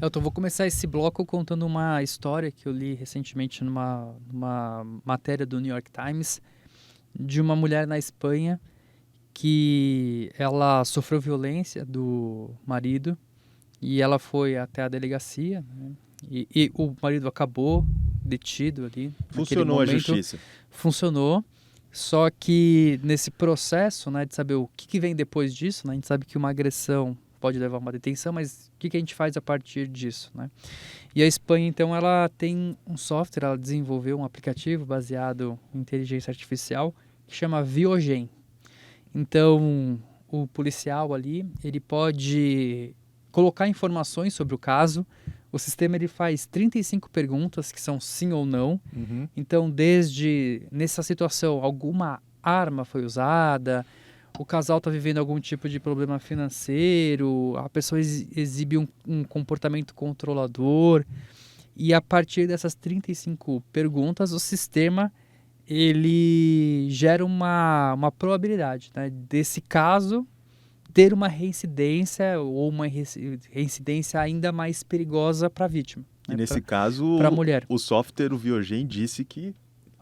Elton, vou começar esse bloco contando uma história que eu li recentemente numa matéria do New York Times de uma mulher na Espanha que ela sofreu violência do marido e ela foi até a delegacia, né? E o marido acabou detido ali naquele Funcionou a momento. justiça. Funcionou, só que nesse processo, né, de saber o que vem depois disso, né, a gente sabe que uma agressão pode levar a uma detenção, mas o que a gente faz a partir disso, né? E a Espanha, então, ela tem um software, ela desenvolveu um aplicativo baseado em inteligência artificial que chama Viogen. Então, o policial ali, ele pode colocar informações sobre o caso. O sistema ele faz 35 perguntas que são sim ou não. Uhum. Então, desde nessa situação, alguma arma foi usada, o casal está vivendo algum tipo de problema financeiro, a pessoa exibe um comportamento controlador. E a partir dessas 35 perguntas, o sistema ele gera uma probabilidade, né, desse caso ter uma reincidência ou uma reincidência ainda mais perigosa para a vítima. E Né, nesse para caso, a mulher. o software, o Viogen, disse que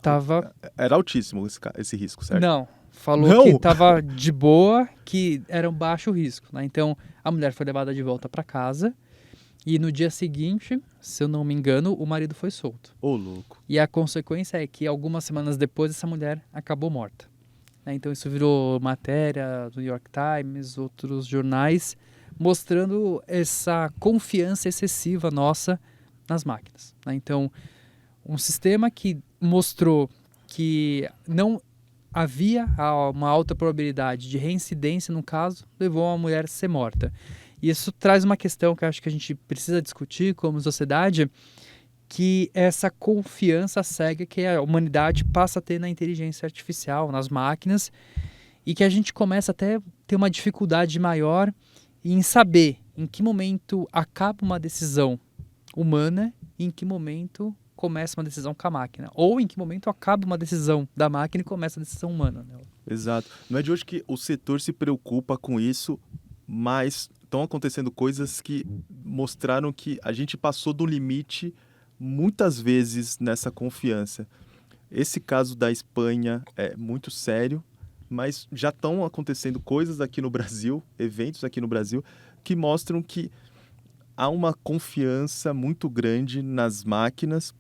Tava, era altíssimo esse risco, certo? não, falou Não! que estava de boa, que era um baixo risco. Né? Então, a mulher foi levada de volta para casa e no dia seguinte, se eu não me engano, o marido foi solto. Ô, louco. E a consequência é que algumas semanas depois essa mulher acabou morta. Então isso virou matéria do New York Times, outros jornais, mostrando essa confiança excessiva nossa nas máquinas. Então, um sistema que mostrou que não havia uma alta probabilidade de reincidência no caso, levou a mulher a ser morta. E isso traz uma questão que eu acho que a gente precisa discutir como sociedade, que essa confiança cega que a humanidade passa a ter na inteligência artificial, nas máquinas, e que a gente começa até a ter uma dificuldade maior em saber em que momento acaba uma decisão humana e em que momento começa uma decisão com a máquina, ou em que momento acaba uma decisão da máquina e começa a decisão humana. Né? Exato. Não é de hoje que o setor se preocupa com isso, mas estão acontecendo coisas que mostraram que a gente passou do limite muitas vezes nessa confiança. Esse caso da Espanha é muito sério, mas já estão acontecendo coisas aqui no Brasil, eventos aqui no Brasil, que mostram que há uma confiança muito grande nas máquinas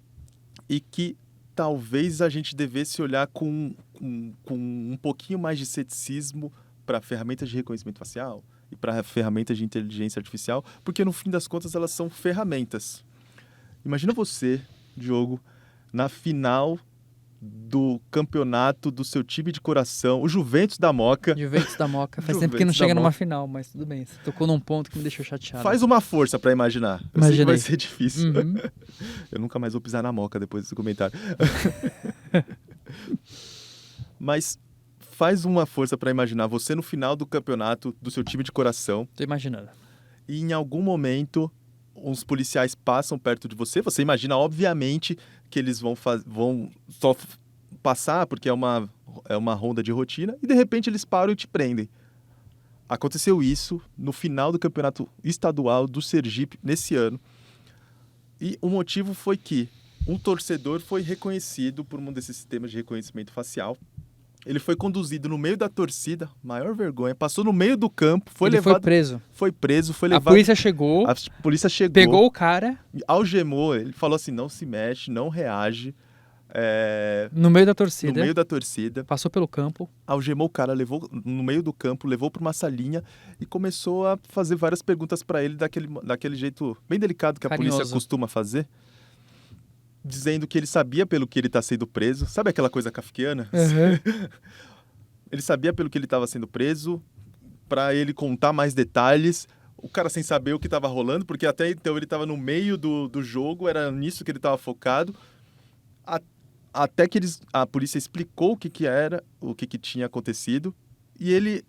e que talvez a gente devesse olhar com um pouquinho mais de ceticismo para ferramentas de reconhecimento facial e para ferramentas de inteligência artificial, porque no fim das contas elas são ferramentas. Imagina você, Diogo, na final do campeonato do seu time de coração, o Juventus da Moca. Juventus da Moca. Faz tempo que Juventus não chega da numa Moca. final, mas tudo bem. Você tocou num ponto que me deixou chateado. Faz uma força para imaginar. Eu sei que vai ser difícil. Uhum. Eu nunca mais vou pisar na Moca depois desse comentário. Mas faz uma força para imaginar você no final do campeonato do seu time de coração. Tô imaginando. E em algum momento uns policiais passam perto de você. Você imagina, obviamente, que eles vão só passar porque é uma ronda de rotina e de repente eles param e te prendem. Aconteceu isso no final do campeonato estadual do Sergipe nesse ano. E o motivo foi que um torcedor foi reconhecido por um desses sistemas de reconhecimento facial. Ele foi conduzido no meio da torcida, maior vergonha, passou no meio do campo, foi levado... Foi preso. Foi levado... A polícia chegou, pegou o cara... Algemou, ele falou assim, não se mexe, não reage. No meio da torcida. No meio da torcida. Passou pelo campo. Algemou o cara, levou no meio do campo, levou para uma salinha e começou a fazer várias perguntas para ele daquele jeito bem delicado que a Carinhoso. polícia costuma fazer. Dizendo que ele sabia pelo que ele está sendo preso. Sabe aquela coisa kafkiana? Uhum. Ele sabia pelo que ele estava sendo preso, para ele contar mais detalhes. O cara sem saber o que estava rolando, porque até então ele estava no meio do jogo, era nisso que ele estava focado. Até que a polícia explicou o que era, o que tinha acontecido. E ele,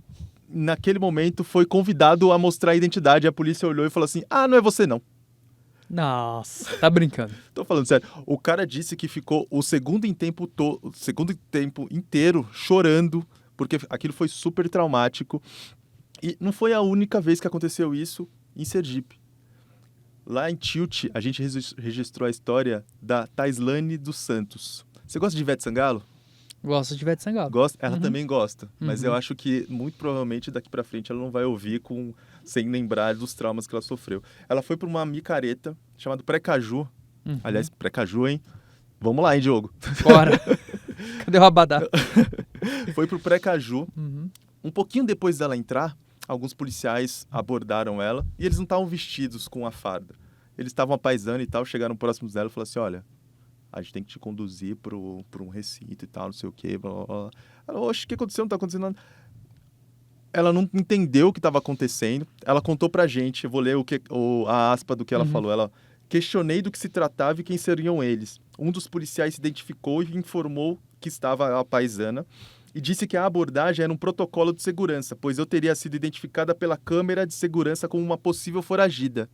naquele momento, foi convidado a mostrar a identidade. A polícia olhou e falou assim, não é você não. Nossa, tá brincando. Tô falando sério. O cara disse que ficou o segundo tempo inteiro chorando, porque aquilo foi super traumático. E não foi a única vez que aconteceu isso em Sergipe. Lá em Tilt, a gente registrou a história da Taislane dos Santos. Você gosta de Ivete Sangalo? Gosto de Ivete Sangalo. Gosta? Ela também gosta, mas eu Uhum. acho que muito provavelmente daqui pra frente ela não vai ouvir sem lembrar dos traumas que ela sofreu. Ela foi pra uma micareta chamada Precaju. Uhum. Aliás, Precaju, hein? Vamos lá, hein, Diogo? Bora. Cadê o Abadá? Foi pro Precaju. Uhum. Um pouquinho depois dela entrar, alguns policiais abordaram ela e eles não estavam vestidos com a farda. Eles estavam apaisando e tal, chegaram próximos dela e falaram assim, olha, a gente tem que te conduzir para um recinto e tal, não sei o quê, blá, blá, blá. Ela, oxe, o que aconteceu? Não tá acontecendo nada. Ela não entendeu o que estava acontecendo. Ela contou pra gente, eu vou ler a aspa do que ela falou. Ela, questionei do que se tratava e quem seriam eles. Um dos policiais se identificou e informou que estava a paisana e disse que a abordagem era um protocolo de segurança, pois eu teria sido identificada pela câmera de segurança como uma possível foragida.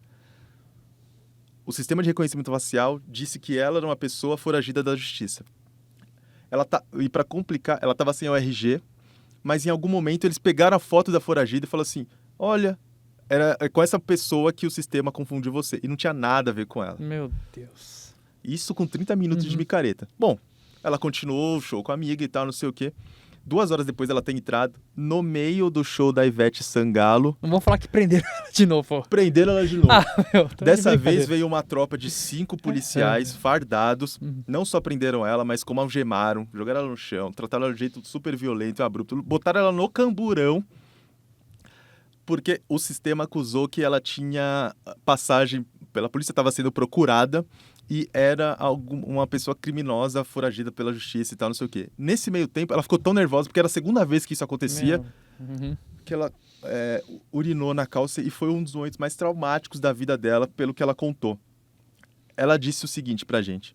O sistema de reconhecimento facial disse que ela era uma pessoa foragida da justiça. E para complicar, ela estava sem o RG, mas em algum momento eles pegaram a foto da foragida e falaram assim, olha, é com essa pessoa que o sistema confundiu você. E não tinha nada a ver com ela. Meu Deus. Isso com 30 minutos de micareta. Bom, ela continuou o show com a amiga e tal, não sei o quê. 2 horas depois ela tem entrado no meio do show da Ivete Sangalo. Não vamos falar que prenderam ela de novo. Prenderam ela de novo. Meu, Dessa vez veio uma tropa de 5 policiais fardados. Não só prenderam ela, mas como algemaram, jogaram ela no chão, trataram ela de um jeito super violento e abrupto. Botaram ela no camburão, porque o sistema acusou que ela tinha passagem pela polícia, estava sendo procurada e era uma pessoa criminosa foragida pela justiça e tal, não sei o quê. Nesse meio tempo, ela ficou tão nervosa, porque era a segunda vez que isso acontecia, que ela urinou na calça e foi um dos momentos mais traumáticos da vida dela, pelo que ela contou. Ela disse o seguinte pra gente: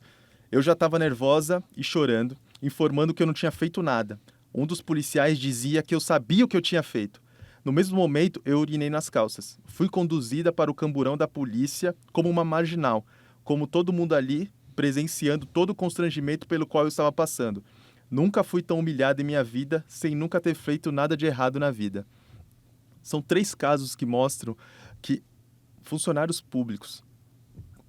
eu já estava nervosa e chorando, informando que eu não tinha feito nada. Um dos policiais dizia que eu sabia o que eu tinha feito. No mesmo momento, eu urinei nas calças. Fui conduzida para o camburão da polícia como uma marginal, como todo mundo ali, presenciando todo o constrangimento pelo qual eu estava passando. Nunca fui tão humilhada em minha vida, sem nunca ter feito nada de errado na vida. São 3 casos que mostram que funcionários públicos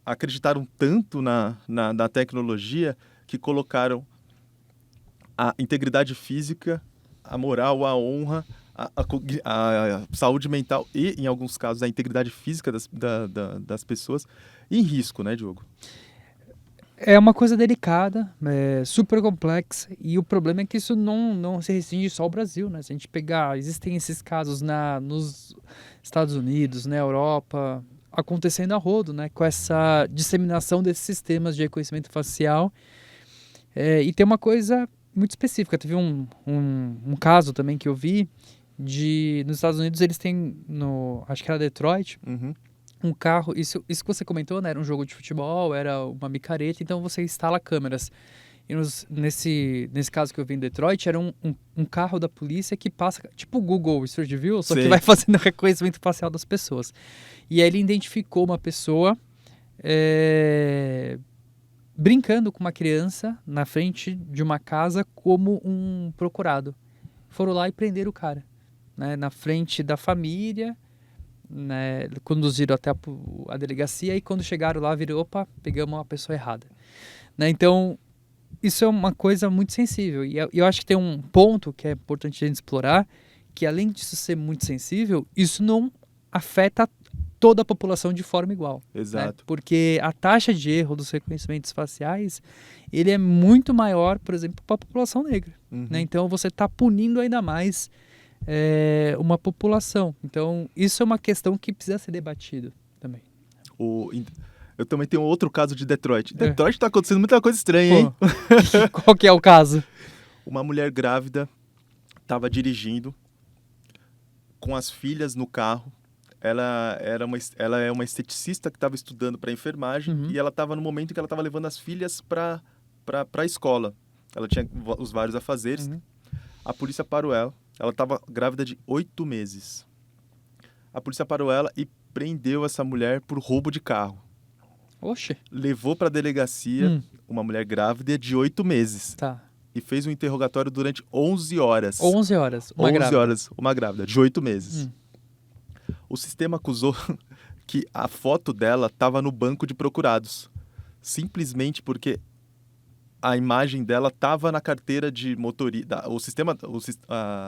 acreditaram tanto na tecnologia que colocaram a integridade física, a moral, a honra, a saúde mental e, em alguns casos, a integridade física das pessoas em risco, né, Diogo? É uma coisa delicada, super complexa, e o problema é que isso não se restringe só ao Brasil, né? Se a gente pegar, existem esses casos nos Estados Unidos, na Europa, acontecendo a rodo, né? Com essa disseminação desses sistemas de reconhecimento facial. E tem uma coisa muito específica. Teve um caso também que eu vi nos Estados Unidos, eles têm, acho que era Detroit, um carro, isso que você comentou, né? Era um jogo de futebol, era uma micareta, então você instala câmeras. E nesse caso que eu vi em Detroit, era um carro da polícia que passa, tipo o Google Street View, só que vai fazendo reconhecimento facial das pessoas. E aí ele identificou uma pessoa brincando com uma criança na frente de uma casa como um procurado. Foram lá e prenderam o cara, né? Na frente da família, né, conduziram até a delegacia, e quando chegaram lá, viram, opa, pegamos uma pessoa errada. Né, então, isso é uma coisa muito sensível. E eu acho que tem um ponto que é importante a gente explorar, que além disso ser muito sensível, isso não afeta toda a população de forma igual. Exato. Né? Porque a taxa de erro dos reconhecimentos faciais, ele é muito maior, por exemplo, para a população negra. Né? Então, você está punindo ainda mais uma população. Então, isso é uma questão que precisa ser debatido também. Eu também tenho outro caso de Detroit. Detroit está acontecendo muita coisa estranha, hein? Qual que é o caso? Uma mulher grávida estava dirigindo com as filhas no carro. Ela é uma esteticista que estava estudando para enfermagem e ela estava no momento em que ela estava levando as filhas para a escola. Ela tinha os vários afazeres. A polícia parou ela. Ela estava grávida de 8 meses. A polícia parou ela e prendeu essa mulher por roubo de carro. Oxe. Levou para a delegacia uma mulher grávida de 8 meses. Tá. E fez um interrogatório durante 11 horas. 11 horas. Uma 11 grávida. horas, uma grávida, de 8 meses. O sistema acusou que a foto dela estava no banco de procurados. Simplesmente porque a imagem dela estava na carteira de motorista.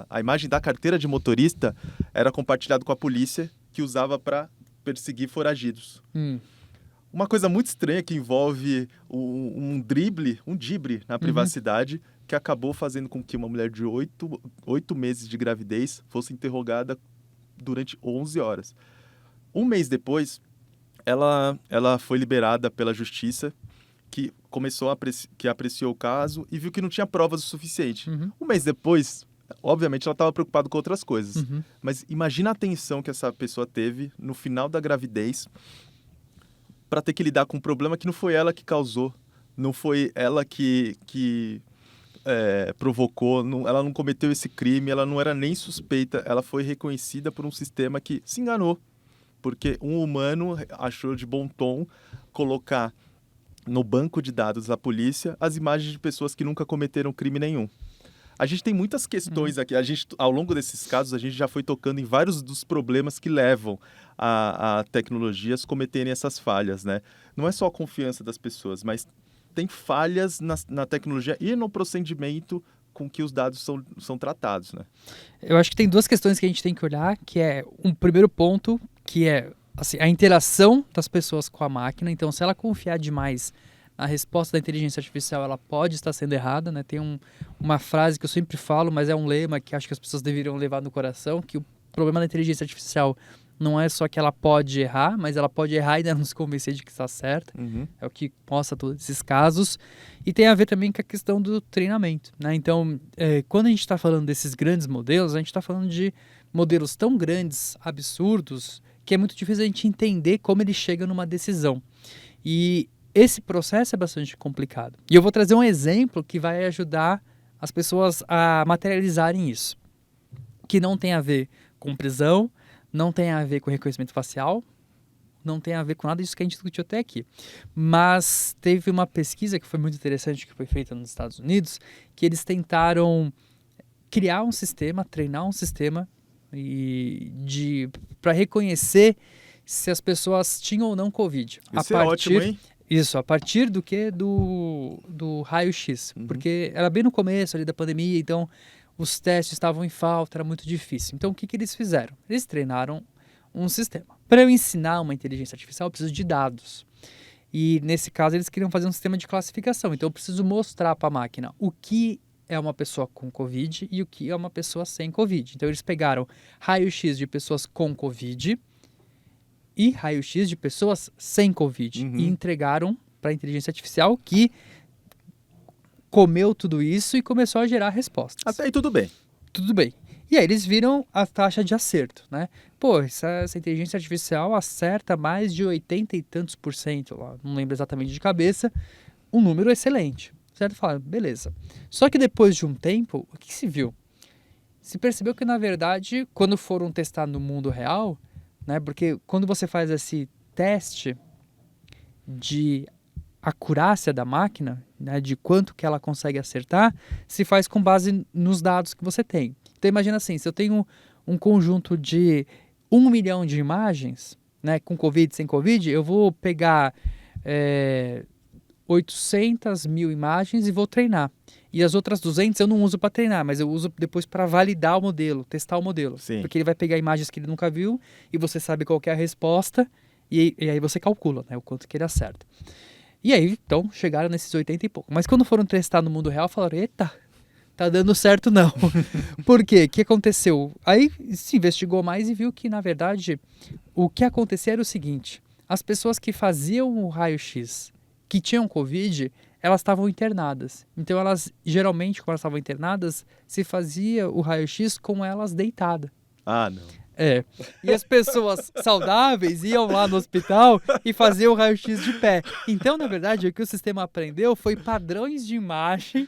A imagem da carteira de motorista era compartilhada com a polícia, que usava para perseguir foragidos. Uma coisa muito estranha que envolve um drible na privacidade, que acabou fazendo com que uma mulher de 8 meses de gravidez fosse interrogada durante 11 horas. Um mês depois, ela foi liberada pela justiça, que que apreciou o caso e viu que não tinha provas o suficiente. Um mês depois, obviamente, ela estava preocupada com outras coisas. Mas imagina a tensão que essa pessoa teve no final da gravidez para ter que lidar com um problema que não foi ela que causou, não foi ela que provocou, ela não cometeu esse crime, ela não era nem suspeita, ela foi reconhecida por um sistema que se enganou, porque um humano achou de bom tom colocar no banco de dados da polícia as imagens de pessoas que nunca cometeram crime nenhum. A gente tem muitas questões aqui. Ao longo desses casos, a gente já foi tocando em vários dos problemas que levam a tecnologias cometerem essas falhas, né? Não é só a confiança das pessoas, mas tem falhas na tecnologia e no procedimento com que os dados são tratados, né? Eu acho que tem duas questões que a gente tem que olhar, que é um primeiro ponto, que é assim, a interação das pessoas com a máquina. Então, se ela confiar demais na resposta da inteligência artificial, ela pode estar sendo errada, né? Tem uma frase que eu sempre falo, mas é um lema que acho que as pessoas deveriam levar no coração, que o problema da inteligência artificial não é só que ela pode errar, mas ela pode errar e ainda não se convencer de que está certa. É o que mostra todos esses casos. E tem a ver também com a questão do treinamento, né? Então, quando a gente está falando desses grandes modelos, a gente está falando de modelos tão grandes, absurdos, que é muito difícil a gente entender como ele chega numa decisão. E esse processo é bastante complicado. E eu vou trazer um exemplo que vai ajudar as pessoas a materializarem isso. Que não tem a ver com prisão, não tem a ver com reconhecimento facial, não tem a ver com nada disso que a gente discutiu até aqui. Mas teve uma pesquisa que foi muito interessante, que foi feita nos Estados Unidos, que eles tentaram criar um sistema, treinar um sistema para reconhecer se as pessoas tinham ou não Covid. Isso é ótimo, hein? Isso, a partir do que? Do raio-x. Porque era bem no começo ali da pandemia, então os testes estavam em falta, era muito difícil. Então o que eles fizeram? Eles treinaram um sistema. Para eu ensinar uma inteligência artificial, eu preciso de dados. E nesse caso eles queriam fazer um sistema de classificação. Então eu preciso mostrar para a máquina o que é uma pessoa com Covid e o que é uma pessoa sem Covid. Então eles pegaram raio-x de pessoas com Covid e raio-x de pessoas sem Covid e entregaram para a inteligência artificial, que comeu tudo isso e começou a gerar respostas. Até aí tudo bem. Tudo bem. E aí eles viram a taxa de acerto, né? Pô, essa inteligência artificial acerta mais de 80 e tantos %, lá, não lembro exatamente de cabeça, um número excelente. Certo? Falaram, beleza. Só que depois de um tempo, o que se viu? Se percebeu que, na verdade, quando foram testar no mundo real, né? Porque quando você faz esse teste de acurácia da máquina, né, de quanto que ela consegue acertar, se faz com base nos dados que você tem. Então imagina assim, se eu tenho um conjunto de 1 milhão de imagens, né, com Covid, sem Covid, eu vou pegar 800 mil imagens e vou treinar. E as outras 200 eu não uso para treinar, mas eu uso depois para validar o modelo, testar o modelo. Sim. Porque ele vai pegar imagens que ele nunca viu e você sabe qual que é a resposta e aí você calcula, né, o quanto que ele acerta. E aí, então, chegaram nesses 80 e pouco. Mas quando foram testar no mundo real, falaram, eita, tá dando certo não. Por quê? O que aconteceu? Aí se investigou mais e viu que, na verdade, o que acontecia era o seguinte. As pessoas que faziam o raio-x, que tinham Covid, elas estavam internadas. Então, elas, geralmente, quando elas estavam internadas, se fazia o raio-x com elas deitadas. Ah, não. E as pessoas saudáveis iam lá no hospital e faziam o raio-x de pé. Então, na verdade, o que o sistema aprendeu foi padrões de imagem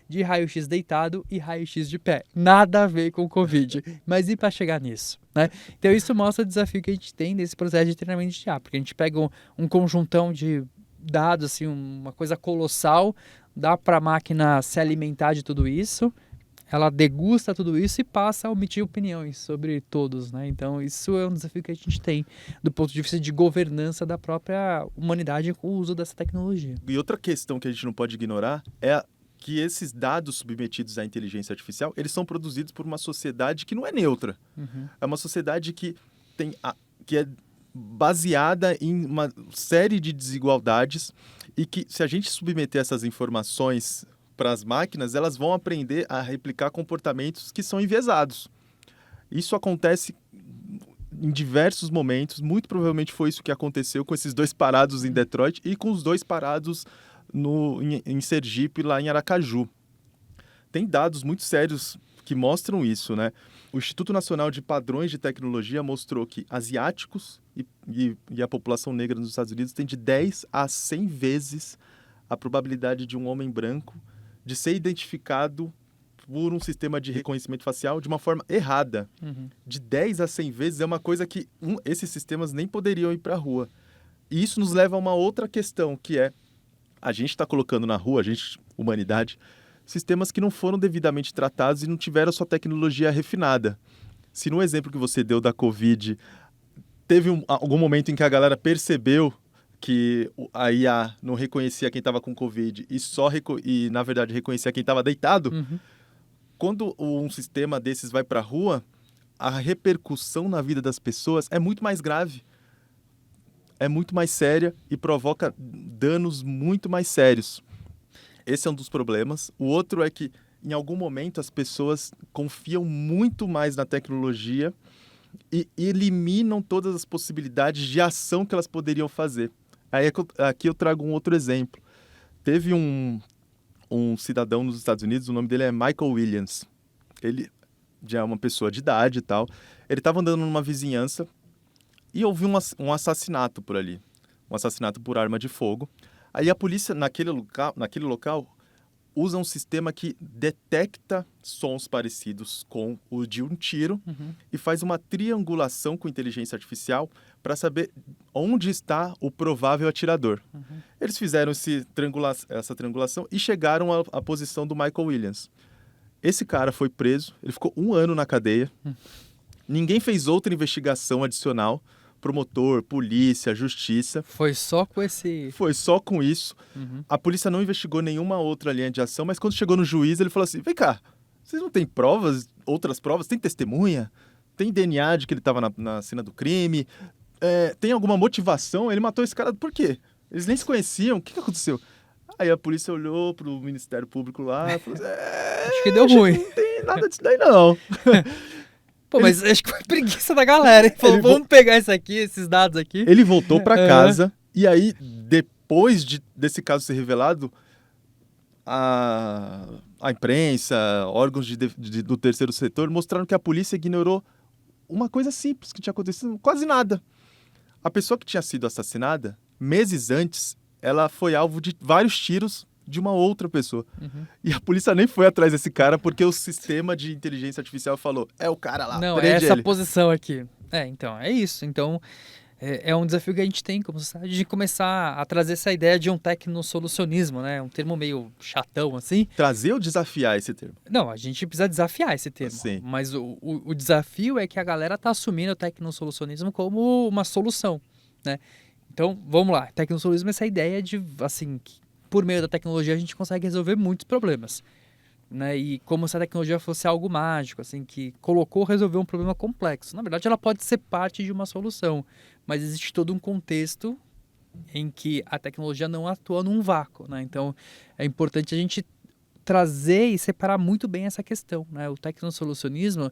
de raio-x deitado e raio-x de pé. Nada a ver com o Covid. Mas e para chegar nisso, né? Então, isso mostra o desafio que a gente tem nesse processo de treinamento de IA, porque a gente pega um conjuntão de dados, assim, uma coisa colossal, dá para a máquina se alimentar de tudo isso. ela degusta tudo isso e passa a emitir opiniões sobre todos, né? Então, isso é um desafio que a gente tem do ponto de vista de governança da própria humanidade com o uso dessa tecnologia. E outra questão que a gente não pode ignorar que esses dados submetidos à inteligência artificial, eles são produzidos por uma sociedade que não é neutra. É uma sociedade que que é baseada em uma série de desigualdades e que, se a gente submeter essas informações para as máquinas, elas vão aprender a replicar comportamentos que são enviesados. Isso acontece em diversos momentos, muito provavelmente foi isso que aconteceu com esses 2 parados em Detroit e com os 2 parados em Sergipe, lá em Aracaju. Tem dados muito sérios que mostram isso, né? O Instituto Nacional de Padrões de Tecnologia mostrou que asiáticos e a população negra nos Estados Unidos tem de 10 a 100 vezes a probabilidade de um homem branco de ser identificado por um sistema de reconhecimento facial de uma forma errada. De 10 a 100 vezes é uma coisa que esses sistemas nem poderiam ir para a rua. E isso nos leva a uma outra questão, que é a gente está colocando na rua, humanidade, sistemas que não foram devidamente tratados e não tiveram a sua tecnologia refinada. Se no exemplo que você deu da Covid, teve algum momento em que a galera percebeu que a IA não reconhecia quem estava com Covid e na verdade, reconhecia quem estava deitado, quando um sistema desses vai para a rua, a repercussão na vida das pessoas é muito mais grave, é muito mais séria e provoca danos muito mais sérios. Esse é um dos problemas. O outro é que, em algum momento, as pessoas confiam muito mais na tecnologia e eliminam todas as possibilidades de ação que elas poderiam fazer. Aqui eu trago um outro exemplo. Teve um cidadão nos Estados Unidos, o nome dele é Michael Williams. Ele já é uma pessoa de idade e tal. Ele estava andando numa vizinhança e houve um assassinato por ali. Um assassinato por arma de fogo. Aí a polícia, naquele local, usa um sistema que detecta sons parecidos com o de um tiro e faz uma triangulação com inteligência artificial para saber onde está o provável atirador. Eles fizeram essa triangulação e chegaram à posição do Michael Williams. Esse cara foi preso, ele ficou 1 ano na cadeia. Ninguém fez outra investigação adicional. Promotor, polícia, justiça. Foi só com esse... Foi só com isso. A polícia não investigou nenhuma outra linha de ação, mas quando chegou no juiz, ele falou assim, vem cá, vocês não têm provas, outras provas? Tem testemunha? Tem DNA de que ele estava na cena do crime? Tem alguma motivação? Ele matou esse cara por quê? Eles nem se conheciam, o que aconteceu? Aí a polícia olhou pro Ministério Público lá e falou assim, acho que deu ruim. Não tem nada disso daí, não. Pô, mas acho que foi preguiça da galera. Ele falou, vamos pegar esses dados aqui. Ele voltou para casa e aí, depois desse caso ser revelado, a imprensa, órgãos do terceiro setor mostraram que a polícia ignorou uma coisa simples que tinha acontecido, quase nada. A pessoa que tinha sido assassinada, meses antes, ela foi alvo de vários tiros de uma outra pessoa. E a polícia nem foi atrás desse cara porque o sistema de inteligência artificial falou, é o cara lá, não, prende essa ele. Posição aqui. Então, é isso. Então, é um desafio que a gente tem como sociedade de começar a trazer essa ideia de um tecnosolucionismo, né? Um termo meio chatão, assim. Trazer ou desafiar esse termo? Não, a gente precisa desafiar esse termo. Sim. Mas o desafio é que a galera tá assumindo o tecnosolucionismo como uma solução, né? Então, vamos lá. Tecnosolucionismo é essa ideia de, assim, que por meio da tecnologia a gente consegue resolver muitos problemas, né? E como se a tecnologia fosse algo mágico, assim, que resolveu um problema complexo. Na verdade, ela pode ser parte de uma solução, mas existe todo um contexto em que a tecnologia não atua num vácuo, né? Então, é importante a gente trazer e separar muito bem essa questão, né? O tecnosolucionismo,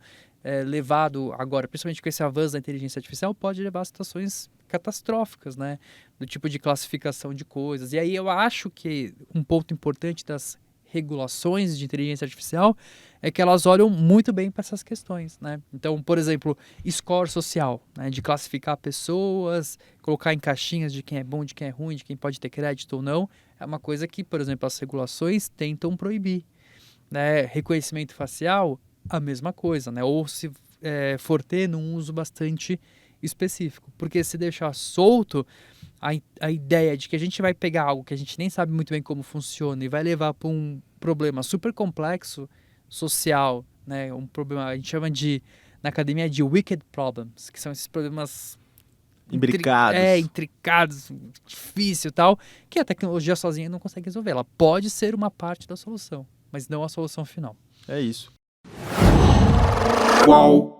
levado agora, principalmente com esse avanço da inteligência artificial, pode levar a situações catastróficas, né? Do tipo de classificação de coisas. E aí eu acho que um ponto importante das regulações de inteligência artificial é que elas olham muito bem para essas questões, né? Então, por exemplo, score social, né? De classificar pessoas, colocar em caixinhas de quem é bom, de quem é ruim, de quem pode ter crédito ou não, é uma coisa que, por exemplo, as regulações tentam proibir, né? Reconhecimento facial, a mesma coisa, né? Ou se for ter num uso bastante específico, porque se deixar solto, a ideia de que a gente vai pegar algo que a gente nem sabe muito bem como funciona e vai levar para um problema super complexo social, né? Um problema, a gente chama na academia de wicked problems, que são esses problemas Imbricados. intricados, difícil e tal, que a tecnologia sozinha não consegue resolver. Ela pode ser uma parte da solução, mas não a solução final. É isso. Qual